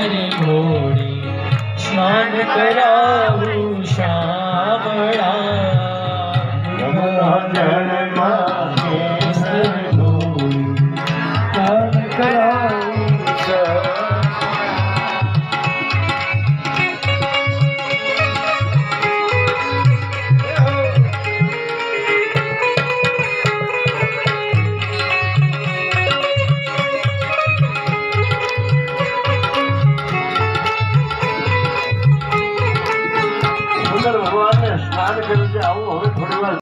કેસર ઘોડી સ્નાન કરાવું શામળા યમુના જળમાં કેસર ઘોડી સ્નાન કરાવું ભગવાનને સ્નાન કર્યું છે આવું હવે થોડી વાર